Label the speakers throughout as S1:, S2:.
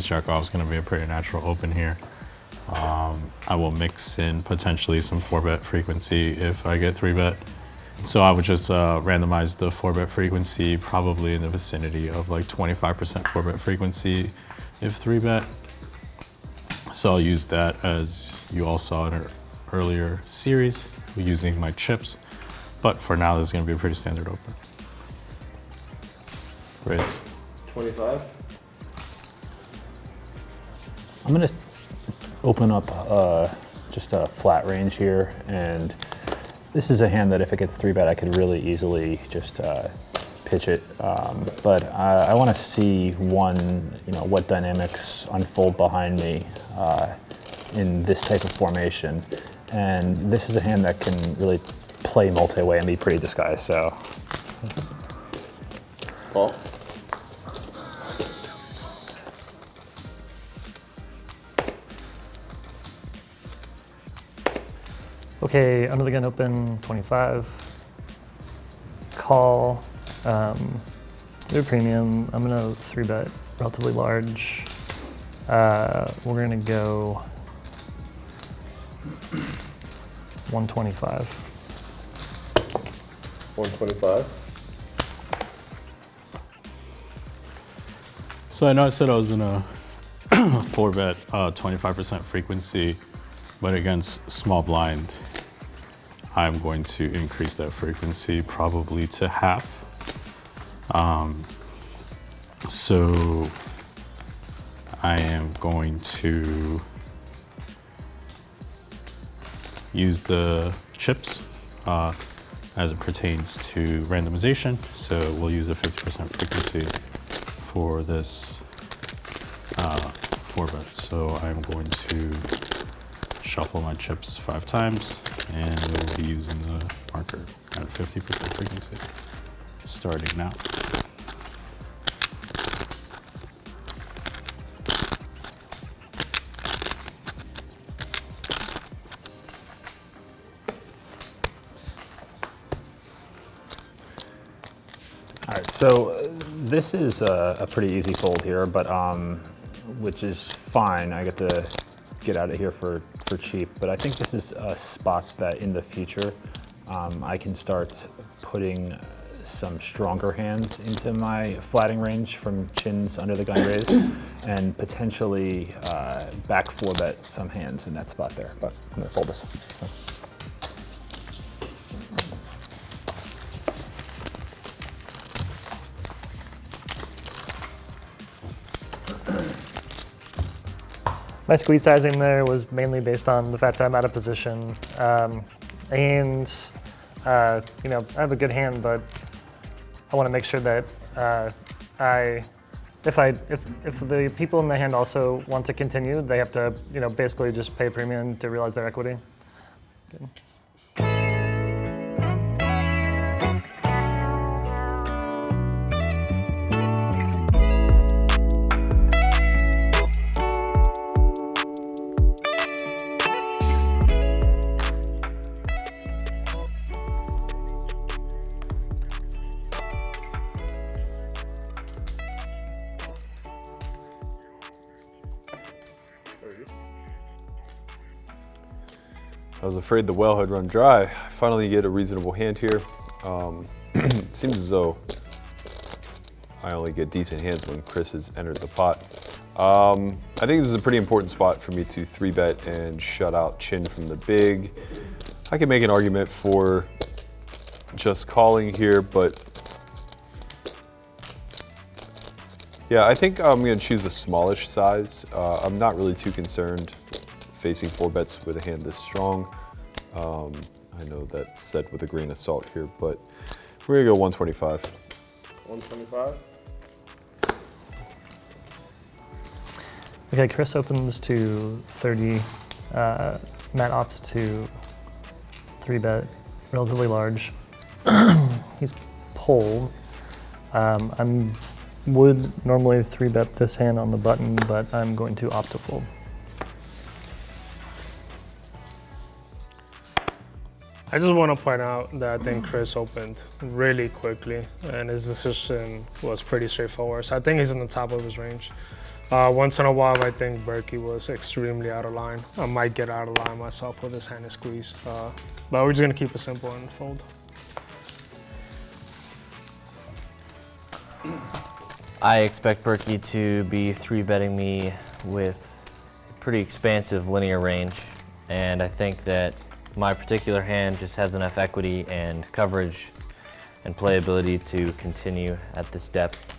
S1: ace jack off is going to be a pretty natural open here. I will mix in potentially some 4-bet frequency if I get 3-bet. So I would just randomize the 4-bet frequency probably in the vicinity of like 25% 4-bet frequency if 3-bet. So I'll use that as you all saw in an earlier series using my chips. But for now, this is going to be a pretty standard open. Raise.
S2: 25.
S3: I'm going to open up just a flat range here, and this is a hand that if it gets 3-bet, I could really easily just pitch it. But I want to see what dynamics unfold behind me in this type of formation. And this is a hand that can really play multi-way and be pretty disguised, so.
S2: Call.
S4: Okay, under the gun open, 25. Call. They're premium. I'm gonna 3-bet relatively large. We're gonna go 125.
S2: 125.
S1: So I know I said I was in a 4-bet 25% frequency, but against small blind, I'm going to increase that frequency probably to half. So I am going to use the chips as it pertains to randomization. So we'll use a 50% frequency for this 4-bet. So I'm going to shuffle my chips 5 times, and we'll be using the marker at 50% frequency, starting now.
S3: All right, so this is a pretty easy fold here, but which is fine. I get to get out of here for cheap, but I think this is a spot that in the future I can start putting some stronger hands into my flatting range from chins under the gun raise, and potentially back 4-bet some hands in that spot there. But I'm gonna fold this. So.
S4: My squeeze sizing there was mainly based on the fact that I'm out of position, and I have a good hand, but I want to make sure that if the people in the hand also want to continue, they have to basically just pay a premium to realize their equity. Good.
S2: I was afraid the well had run dry. I finally get a reasonable hand here. It seems as though I only get decent hands when Chris has entered the pot. I think this is a pretty important spot for me to 3-bet and shut out chin from the big. I can make an argument for just calling here, but yeah, I think I'm gonna choose the smallish size. I'm not really too concerned facing 4-bets with a hand this strong. I know that's said with a grain of salt here, but we're gonna go 125. 125?
S4: Okay, Chris opens to 30. Matt opts to 3-bet, relatively large. He's pulled. I would normally 3-bet this hand on the button, but I'm going to opt to fold.
S5: I just want to point out that I think Chris opened really quickly, and his decision was pretty straightforward. So I think he's in the top of his range. Once in a while, I think Berkey was extremely out of line. I might get out of line myself with his hand and squeeze. But we're just going to keep it simple and fold.
S6: I expect Berkey to be 3-betting me with a pretty expansive linear range, and I think that my particular hand just has enough equity and coverage and playability to continue at this depth.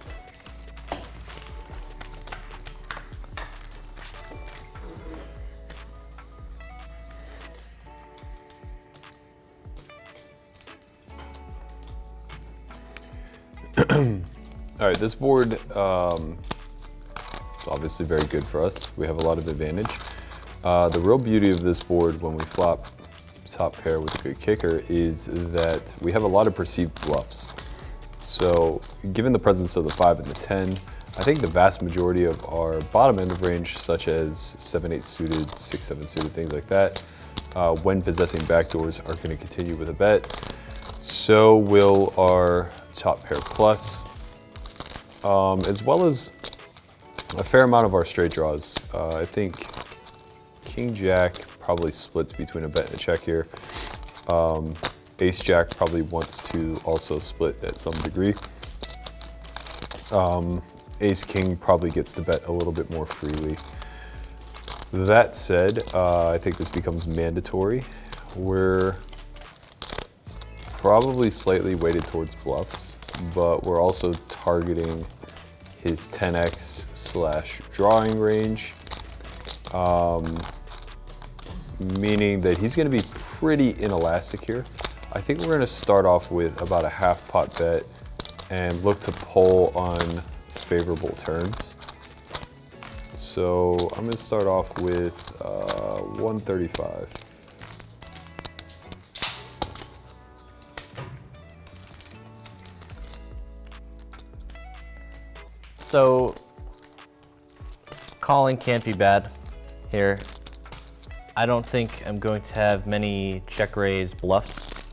S2: All right, this board is obviously very good for us. We have a lot of advantage. The real beauty of this board when we flop top pair with a good kicker is that we have a lot of perceived bluffs. So given the presence of the 5 and the 10, I think the vast majority of our bottom end of range, such as 7-8 suited, 6-7 suited, things like that, when possessing backdoors are going to continue with a bet. So will our top pair plus, as well as a fair amount of our straight draws. I think King Jack probably splits between a bet and a check here. Ace Jack probably wants to also split at some degree. Ace King probably gets to bet a little bit more freely. That said, I think this becomes mandatory. We're probably slightly weighted towards bluffs, but we're also targeting his 10x / drawing range, meaning that he's going to be pretty inelastic here. I think we're going to start off with about a half pot bet and look to pull on favorable turns. So I'm going to start off with 135.
S6: So calling can't be bad here. I don't think I'm going to have many check raise bluffs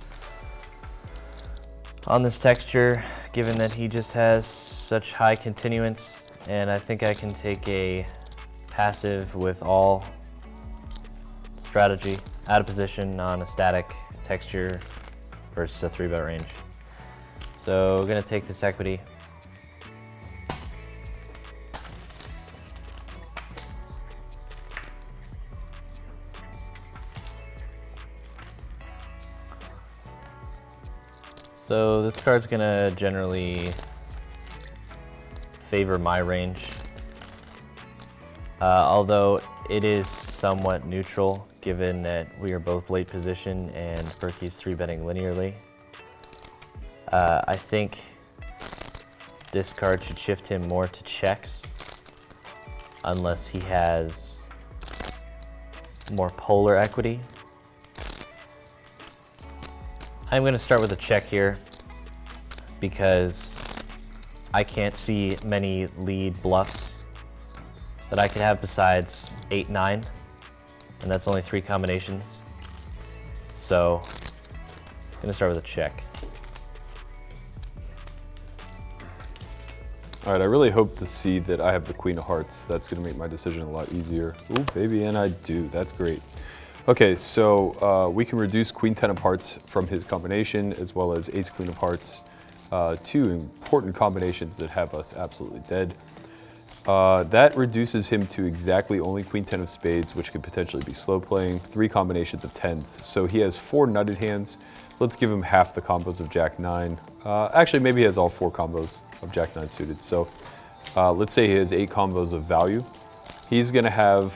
S6: on this texture, given that he just has such high continuance, and I think I can take a passive with all strategy out of position on a static texture versus a 3-bet range. So we're gonna take this equity. So this card's gonna generally favor my range, although it is somewhat neutral given that we are both late position and Berkey's 3-betting linearly. I think this card should shift him more to checks unless he has more polar equity. I'm going to start with a check here because I can't see many lead bluffs that I could have besides 8, 9, and that's only 3 combinations. So I'm going to start with a check.
S2: All right, I really hope to see that I have the Queen of Hearts. That's going to make my decision a lot easier. Ooh, baby, and I do. That's great. Okay, so we can reduce Queen 10 of Hearts from his combination, as well as Ace Queen of Hearts, 2 important combinations that have us absolutely dead. That reduces him to exactly only Queen 10 of Spades, which could potentially be slow playing, 3 combinations of 10s. So he has 4 nutted hands. Let's give him half the combos of Jack 9. Actually, maybe he has all 4 combos of Jack 9 suited. So let's say he has 8 combos of value. He's gonna have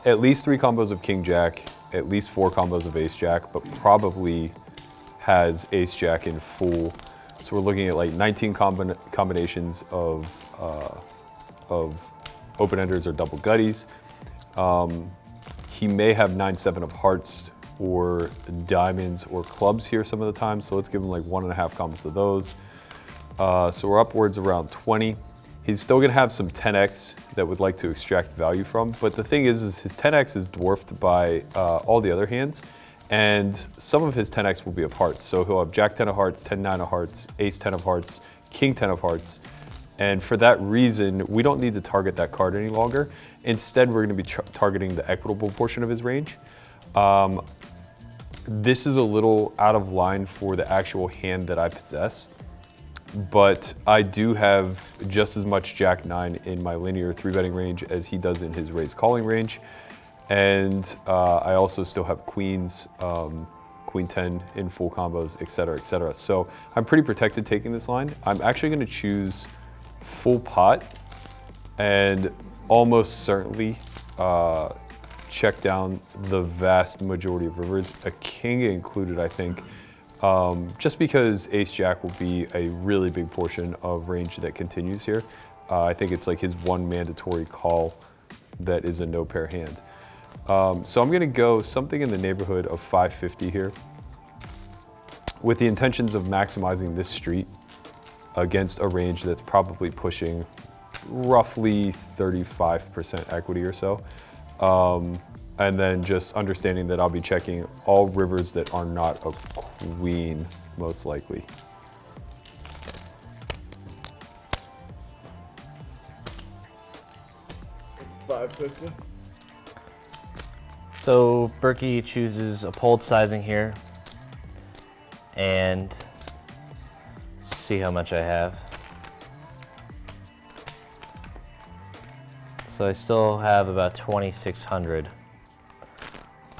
S2: at least 3 combos of King Jack, at least 4 combos of Ace Jack, but probably has Ace Jack in full. So we're looking at like 19 combinations of open-enders or double gutties. He may have 9-7 of hearts or diamonds or clubs here some of the time. So let's give him like 1.5 combos of those. So we're upwards around 20. He's still gonna have some 10x that would like to extract value from, but the thing is his 10x is dwarfed by all the other hands, And some of his 10x will be of hearts. So he'll have Jack 10 of hearts, 10 9 of hearts, Ace 10 of hearts, King 10 of hearts. And for that reason, we don't need to target that card any longer. Instead, we're going to be targeting the equitable portion of his range. This is a little out of line for the actual hand that I possess, but I do have just as much Jack 9 in my linear 3-betting range as he does in his raise calling range. And I also still have queens, Queen 10 in full combos, et cetera, et cetera. So I'm pretty protected taking this line. I'm actually going to choose full pot and almost certainly check down the vast majority of rivers, a king included, I think, just because Ace Jack will be a really big portion of range that continues here. I think it's like his one mandatory call that is a no pair hand. So I'm gonna go something in the neighborhood of 550 here with the intentions of maximizing this street against a range that's probably pushing roughly 35% equity or so. And then just understanding that I'll be checking all rivers that are not a queen, most likely. $5.50.
S6: So Berkey chooses a pulled sizing here, and see how much I have. So I still have about 2,600.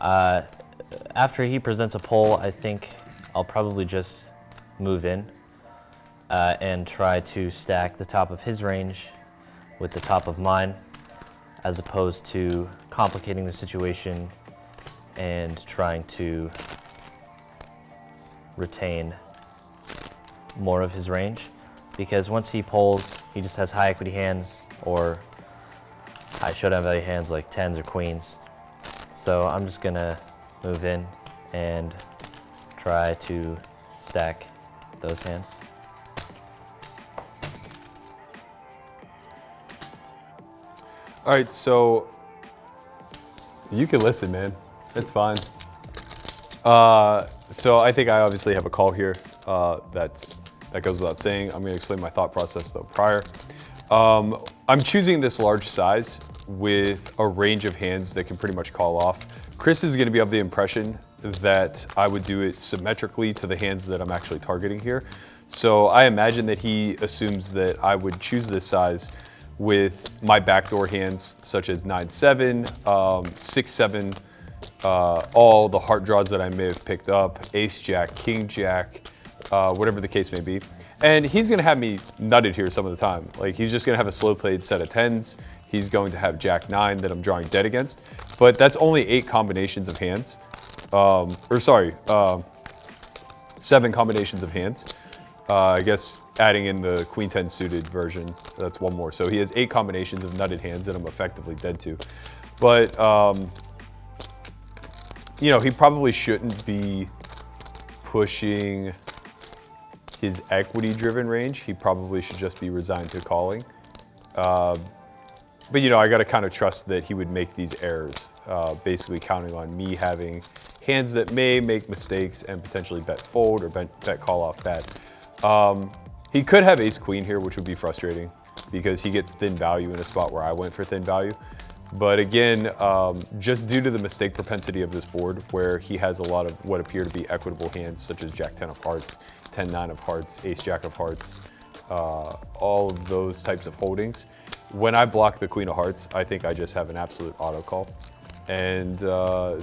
S6: After he presents a poll, I think I'll probably just move in and try to stack the top of his range with the top of mine, as opposed to complicating the situation and trying to retain more of his range. Because once he polls, he just has high equity hands or high showdown value hands like 10s or queens. So I'm just gonna move in and try to stack those hands.
S2: All right, so you can listen, man. It's fine. So I think I obviously have a call here. That goes without saying. I'm gonna explain my thought process though prior. I'm choosing this large size with a range of hands that can pretty much call off. Chris is gonna be of the impression that I would do it symmetrically to the hands that I'm actually targeting here. So I imagine that he assumes that I would choose this size with my backdoor hands, such as 9-7, 6-7, all the heart draws that I may have picked up, Ace Jack, King Jack, whatever the case may be. And he's gonna have me nutted here some of the time. Like, he's just gonna have a slow played set of 10s. He's going to have Jack 9 that I'm drawing dead against. But that's only 8 combinations of hands. 7 combinations of hands. I guess adding in the Queen 10 suited version, that's one more. So he has 8 combinations of nutted hands that I'm effectively dead to. But, you know, he probably shouldn't be pushing his equity-driven range. He probably should just be resigned to calling. But, you know, I got to kind of trust that he would make these errors, basically counting on me having hands that may make mistakes and potentially bet fold or bet call off bad. He could have ace queen here, which would be frustrating because he gets thin value in a spot where I went for thin value. But again, just due to the mistake propensity of this board, where he has a lot of what appear to be equitable hands, such as Jack 10 of hearts, 10-9 of hearts, Ace Jack of hearts, all of those types of holdings. When I block the Queen of Hearts, I think I just have an absolute auto call. And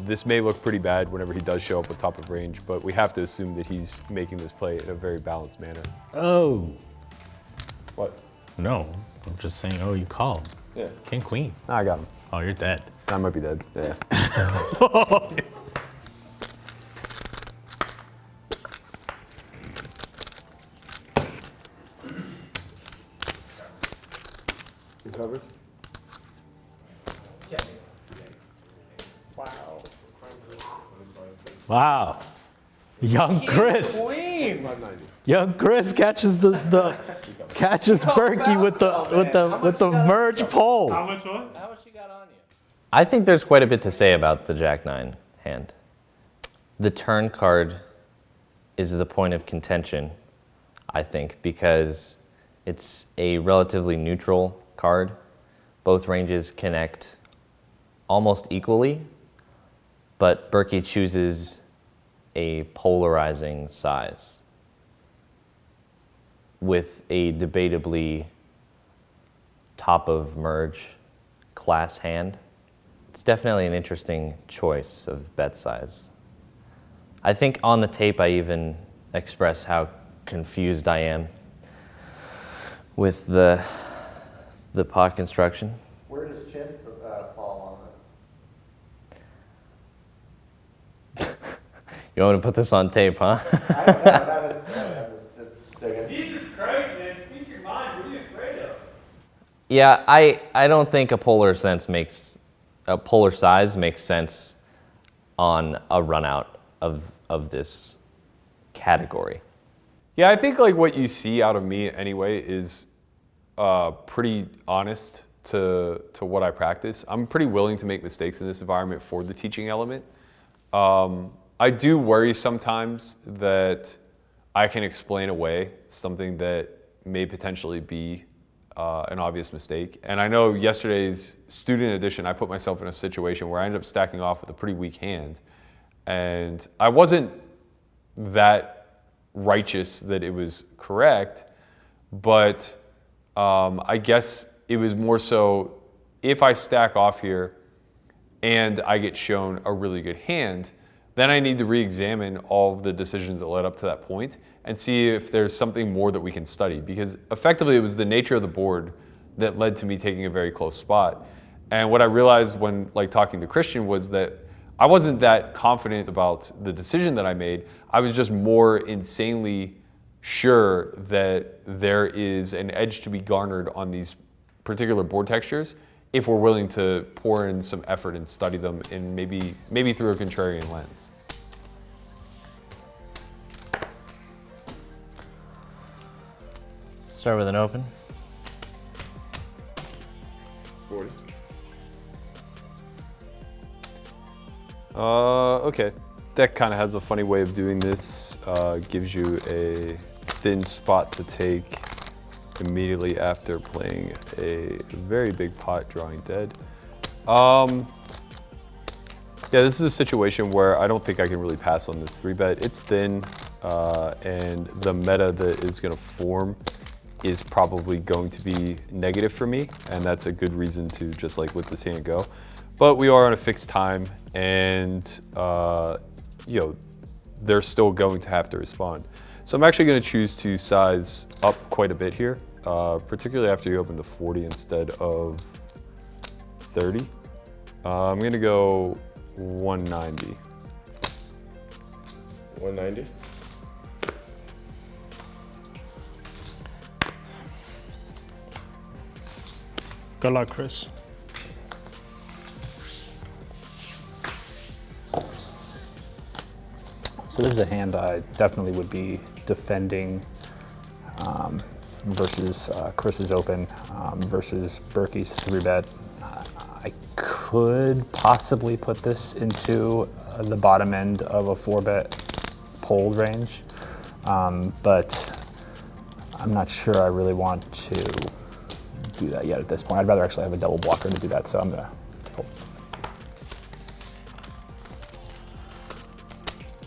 S2: this may look pretty bad whenever he does show up with top of range, but we have to assume that he's making this play in a very balanced manner.
S1: Oh.
S2: What?
S1: No, I'm just saying, oh, you called.
S2: Yeah.
S1: King, queen.
S2: I got him.
S1: Oh, you're dead.
S2: I might be dead, yeah. You covered?
S1: Wow. Young Chris. Young Chris catches catches Berkey with the merge pole.
S5: How much what?
S6: I think there's quite a bit to say about the Jack 9 hand. The turn card is the point of contention, I think, because it's a relatively neutral card. Both ranges connect almost equally, but Berkey chooses a polarizing size with a debatably top of merge class hand. It's definitely an interesting choice of bet size. I think on the tape I even express how confused I am with the pot construction.
S7: Where does chintz fall on this?
S6: You want to put this on tape, huh?
S7: I don't know.
S8: Jesus Christ, man, speak your mind. What are you afraid of?
S6: Yeah, I don't think a polar size makes sense on a run out of this category.
S2: Yeah, I think like what you see out of me anyway is pretty honest to what I practice. I'm pretty willing to make mistakes in this environment for the teaching element. I do worry sometimes that I can explain away something that may potentially be an obvious mistake. And I know yesterday's student edition, I put myself in a situation where I ended up stacking off with a pretty weak hand. And I wasn't that righteous that it was correct, but I guess it was more so if I stack off here and I get shown a really good hand, then I need to re-examine all of the decisions that led up to that point and see if there's something more that we can study, because effectively it was the nature of the board that led to me taking a very close spot. And what I realized when talking to Christian was that I wasn't that confident about the decision that I made. I was just more insanely sure that there is an edge to be garnered on these particular board textures if we're willing to pour in some effort and study them in maybe through a contrarian lens.
S6: Start with an open.
S7: 40.
S2: Okay. Deck kind of has a funny way of doing this. Gives you a thin spot to take immediately after playing a very big pot, drawing dead. Yeah, this is a situation where I don't think I can really pass on this 3-bet. It's thin, and the meta that is going to form is probably going to be negative for me, and that's a good reason to just let this hand go. But we are on a fixed time, and they're still going to have to respond. So I'm actually going to choose to size up quite a bit here, particularly after you open to 40 instead of 30. I'm going to go 190.
S7: 190.
S5: Good luck, Chris.
S3: So this is a hand I definitely would be defending versus Chris's open versus Berkey's 3-bet. I could possibly put this into the bottom end of a 4-bet fold range, but I'm not sure I really want to do that yet at this point. I'd rather actually have a double blocker to do that, so I'm gonna fold.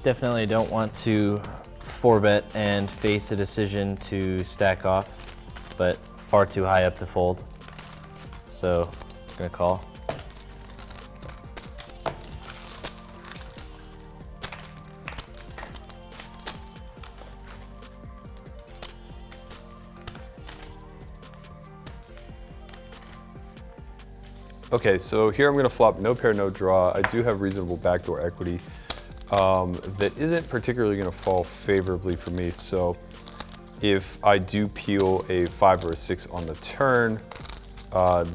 S6: Definitely don't want to 4-bet and face a decision to stack off, but far too high up to fold. So I'm gonna call.
S2: Okay, so here I'm going to flop no pair, no draw. I do have reasonable backdoor equity that isn't particularly going to fall favorably for me. So if I do peel a 5 or a 6 on the turn,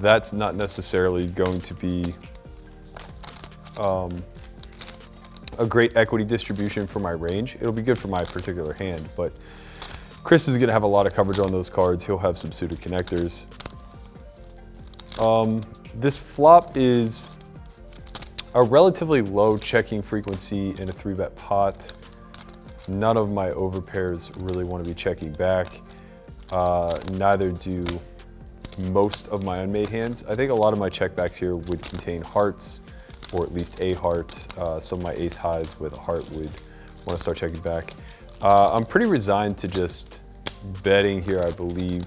S2: that's not necessarily going to be a great equity distribution for my range. It'll be good for my particular hand, but Chris is going to have a lot of coverage on those cards. He'll have some suited connectors. This flop is a relatively low checking frequency in a 3-bet pot. None of my overpairs really want to be checking back. Neither do most of my unmade hands. I think a lot of my checkbacks here would contain hearts, or at least a heart. Some of my ace highs with a heart would want to start checking back. I'm pretty resigned to just betting here, I believe.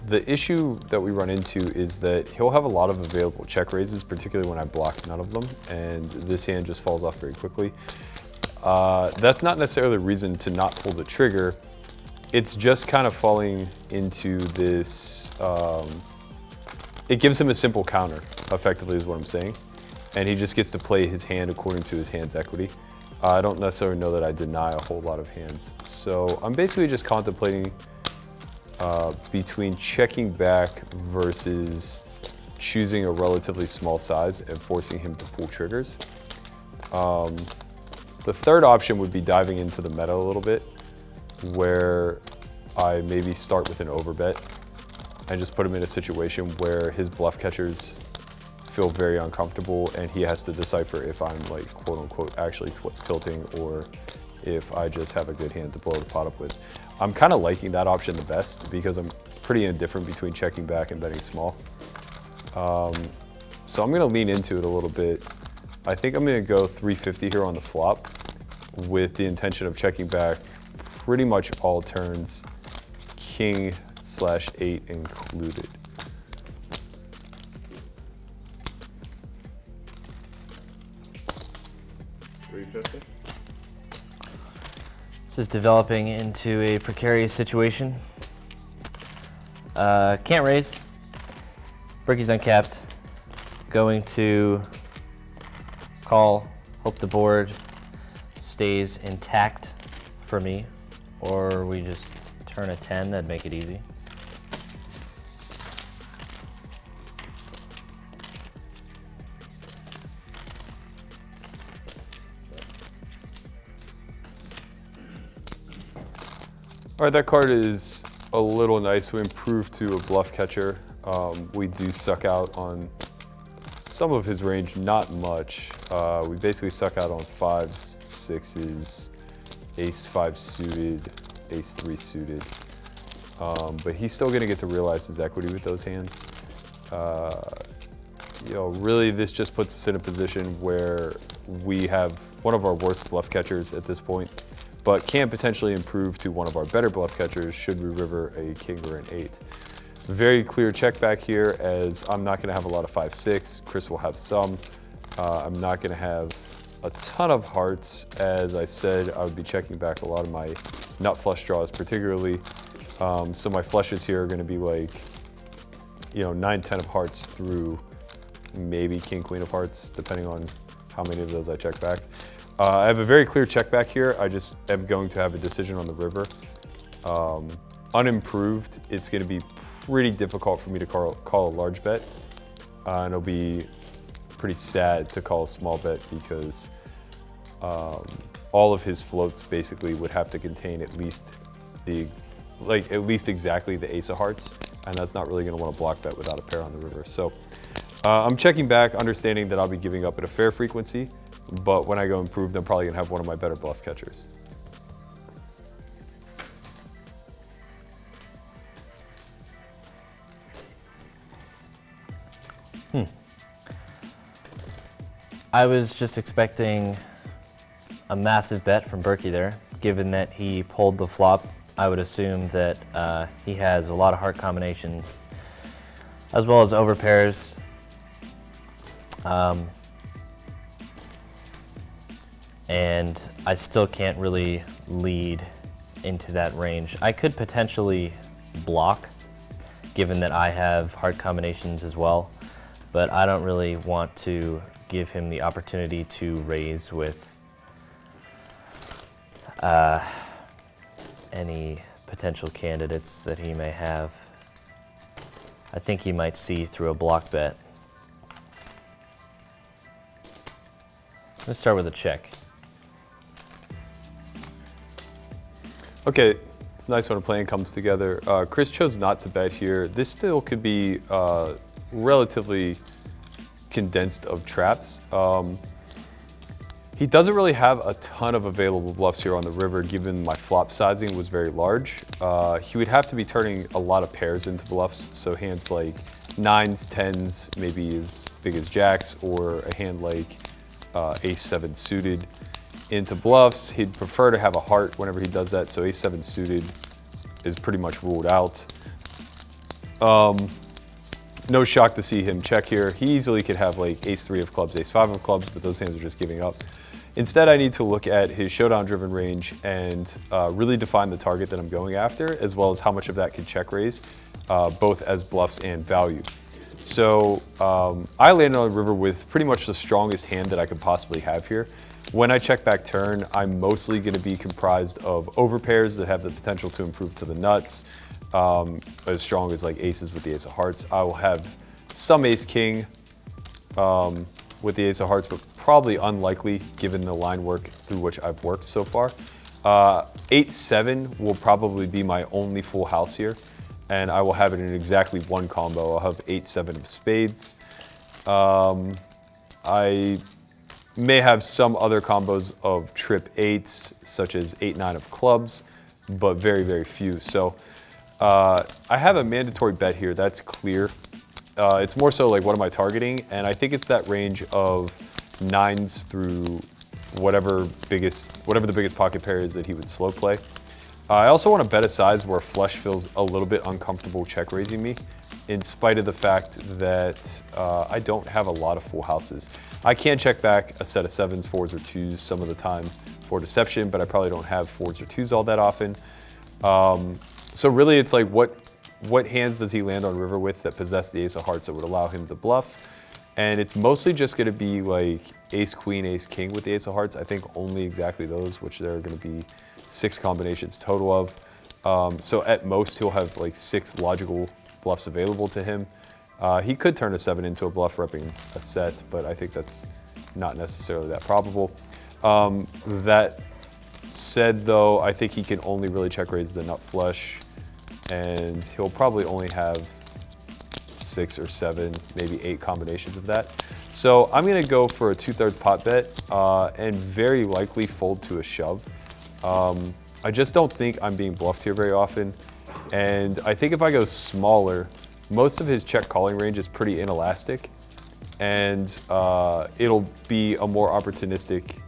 S2: The issue that we run into is that he'll have a lot of available check raises, particularly when I block none of them, and this hand just falls off very quickly. That's not necessarily a reason to not pull the trigger. It's just kind of falling into this, it gives him a simple counter, effectively is what I'm saying. And he just gets to play his hand according to his hand's equity. I don't necessarily know that I deny a whole lot of hands. So I'm basically just contemplating between checking back versus choosing a relatively small size and forcing him to pull triggers. The third option would be diving into the meta a little bit, where I maybe start with an overbet and just put him in a situation where his bluff catchers feel very uncomfortable and he has to decipher if I'm like quote unquote actually tilting or if I just have a good hand to blow the pot up with. I'm kind of liking that option the best because I'm pretty indifferent between checking back and betting small. So I'm gonna lean into it a little bit. I think I'm gonna go 350 here on the flop with the intention of checking back pretty much all turns, king/8 included.
S7: $350.
S6: This is developing into a precarious situation. Can't raise. Berkey's uncapped. Going to call, hope the board stays intact for me, or we just turn a 10, that'd make it easy.
S2: All right, that card is a little nice. We improved to a bluff catcher. We do suck out on some of his range, not much. We basically suck out on 5s, 6s, ace-5 suited, ace-3 suited. But he's still gonna get to realize his equity with those hands. You know, really this just puts us in a position where we have one of our worst bluff catchers at this point, but can potentially improve to one of our better bluff catchers should we river a king or an 8. Very clear check back here, as I'm not gonna have a lot of 5-6. Chris will have some. I'm not gonna have a ton of hearts. As I said, I would be checking back a lot of my nut flush draws particularly. So my flushes here are gonna be like, you know, 9-10 of hearts through maybe king, queen of hearts, depending on how many of those I check back. I have a very clear check back here. I just am going to have a decision on the river. Unimproved, it's gonna be pretty difficult for me to call a large bet. And it'll be pretty sad to call a small bet because all of his floats basically would have to contain at least exactly the ace of hearts, and that's not really gonna want to block bet without a pair on the river. So I'm checking back, understanding that I'll be giving up at a fair frequency, but when I go improved, I'm probably gonna have one of my better bluff catchers.
S6: I was just expecting a massive bet from Berkey there. Given that he pulled the flop, I would assume that he has a lot of heart combinations as well as overpairs. And I still can't really lead into that range. I could potentially block, given that I have heart combinations as well, but I don't really want to give him the opportunity to raise with any potential candidates that he may have. I think he might see through a block bet. Let's start with a check.
S2: Okay, it's nice when a plan comes together. Chris chose not to bet here. This still could be relatively condensed of traps. He doesn't really have a ton of available bluffs here on the river, given my flop sizing was very large. He would have to be turning a lot of pairs into bluffs, so hands like 9s, 10s, maybe as big as jacks, or a hand like ace-7 suited into bluffs. He'd prefer to have a heart whenever he does that, so ace-7 suited is pretty much ruled out. No shock to see him check here. He easily could have like ace-3 of clubs, ace-5 of clubs, but those hands are just giving up. Instead, I need to look at his showdown-driven range and really define the target that I'm going after, as well as how much of that can check raise, both as bluffs and value. So I landed on the river with pretty much the strongest hand that I could possibly have here. When I check back turn, I'm mostly going to be comprised of overpairs that have the potential to improve to the nuts, as strong as like aces with the ace of hearts. I will have some ace-king with the ace of hearts, but probably unlikely given the line work through which I've worked so far. 8-7 will probably be my only full house here, and I will have it in exactly one combo. I'll have 8-7 of spades. I may have some other combos of trip 8s, such as 8-9 of clubs, but very, very few. So I have a mandatory bet here, that's clear. It's more so like, what am I targeting? And I think it's that range of 9s through whatever the biggest pocket pair is that he would slow play. I also want to bet a size where flush feels a little bit uncomfortable check raising me, in spite of the fact that I don't have a lot of full houses. I can check back a set of 7s, 4s, or 2s some of the time for deception, but I probably don't have 4s or 2s all that often. So really it's like, what hands does he land on river with that possess the ace of hearts that would allow him to bluff? And it's mostly just going to be like ace queen, ace king with the ace of hearts. I think only exactly those, which there are going to be 6 combinations total of. So at most he'll have like 6 logical bluffs available to him. He could turn a 7 into a bluff repping a set, but I think that's not necessarily that probable. That said though, I think he can only really check raise the nut flush, and he'll probably only have 6 or 7, maybe 8 combinations of that. So I'm gonna go for a 2/3 pot bet and very likely fold to a shove. I just don't think I'm being bluffed here very often. And I think if I go smaller, most of his check calling range is pretty inelastic, and it'll be a more opportunistic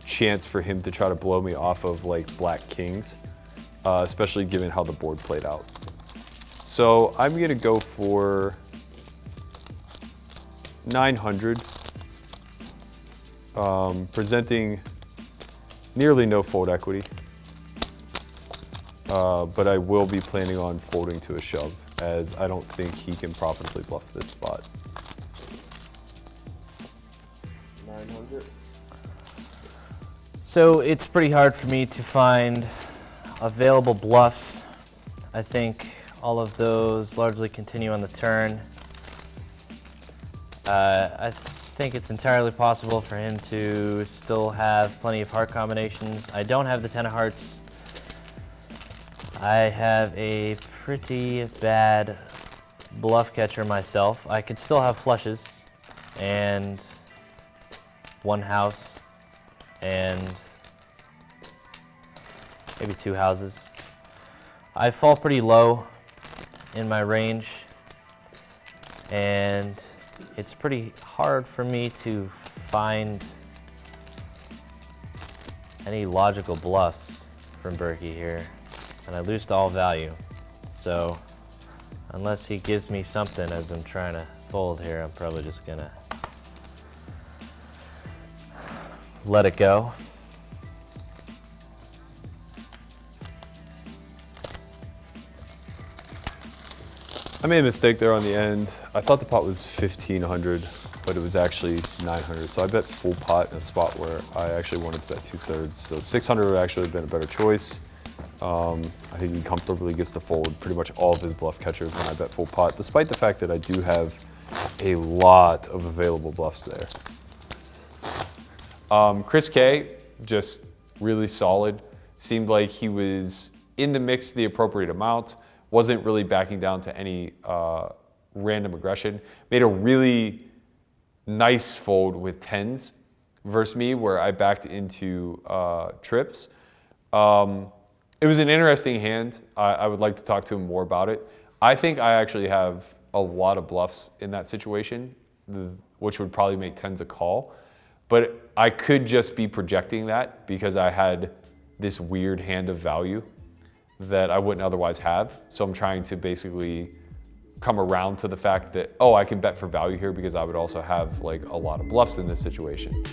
S2: chance for him to try to blow me off of like black kings, especially given how the board played out. So I'm gonna go for 900, presenting nearly no fold equity, but I will be planning on folding to a shove, as I don't think he can profitably bluff this spot.
S7: 900.
S6: So it's pretty hard for me to find available bluffs. I think all of those largely continue on the turn. I think it's entirely possible for him to still have plenty of heart combinations. I don't have the 10 of hearts. I have a pretty bad bluff catcher myself. I could still have flushes and 1 house and maybe 2 houses. I fall pretty low in my range, and it's pretty hard for me to find any logical bluffs from Berkey here, and I lose to all value. So unless he gives me something as I'm trying to fold here, I'm probably just gonna let it go.
S2: I made a mistake there on the end. I thought the pot was 1,500, but it was actually 900. So I bet full pot in a spot where I actually wanted to bet 2/3. So 600 would actually have been a better choice. I think he comfortably gets to fold pretty much all of his bluff catchers when I bet full pot, despite the fact that I do have a lot of available bluffs there. Chris K, just really solid. Seemed like he was in the mix the appropriate amount. Wasn't really backing down to any random aggression. Made a really nice fold with tens versus me where I backed into trips. It was an interesting hand. I would like to talk to him more about it. I think I actually have a lot of bluffs in that situation, which would probably make tens a call. But I could just be projecting that because I had this weird hand of value that I wouldn't otherwise have. So I'm trying to basically come around to the fact that, oh, I can bet for value here because I would also have like a lot of bluffs in this situation.